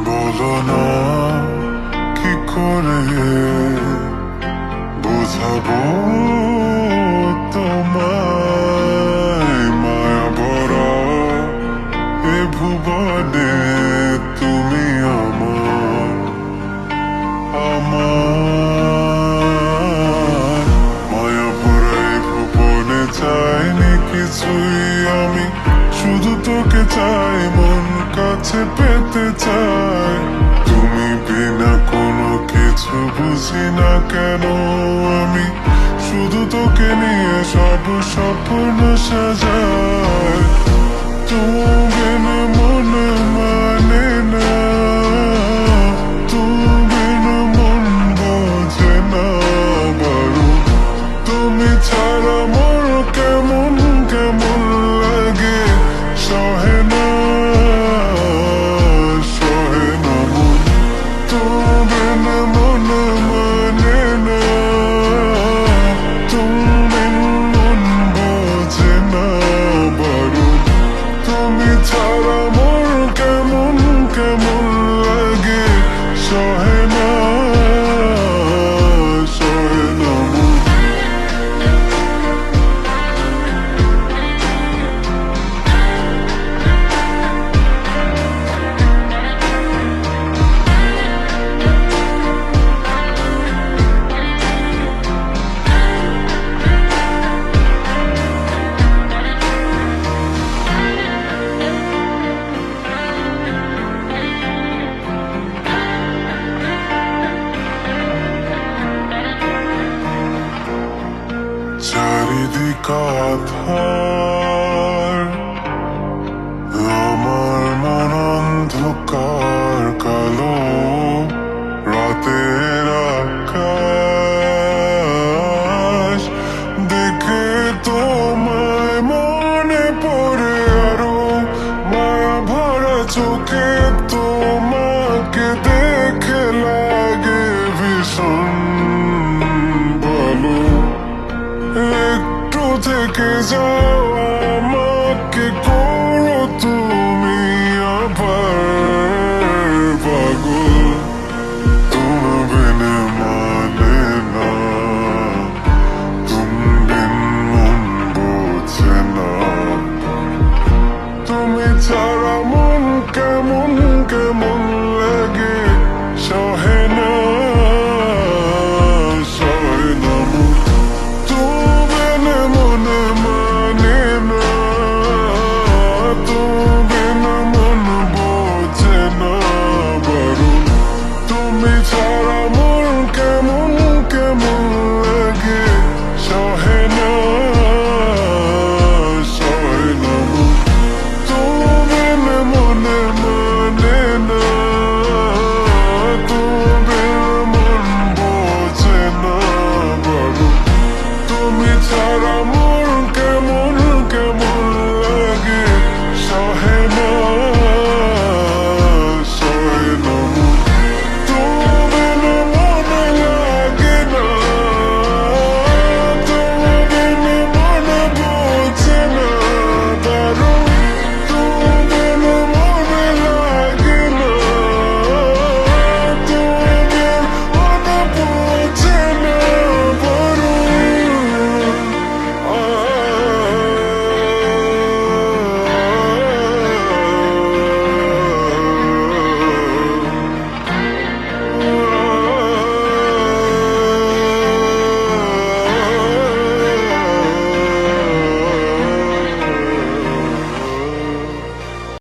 বলো না কি করে বোঝাবো তোমায়, মায়া ভরা এ ভুবনে তুমি আমার, আমার মায়া ভরা এ ভুবনে চাইনি কিছুই আমি, শুধু তোকে চাই, মন কাছে পেতে চাই। তুমি বিনা কোনো কিছু বুঝি না কেন আমি, শুধু তোকে নিয়ে সব স্বপ্ন সাজাই। তুমি বিনা মন মানে না, তুমি বিনা মন বোঝে না বারো, তুমি ছাড়া মোর কেমন কেমন লাগে, সহে না সহে না মন। তুমি না মন মানে না, তুমি মন বোঝে না বারো, তুমি ছাড়া মোর কেমন কেমন লাগে, সহে না সহে না মন। চারিদিক আধার, আমার মন অন্ধকার কালো, রাতের আকাশ দেখে তোমায় মনে পড়ে আরো, মায়া ভরা চোখে তোমাকে দেখে লাগে ভীষণ ভালো। একটু থেকে যাও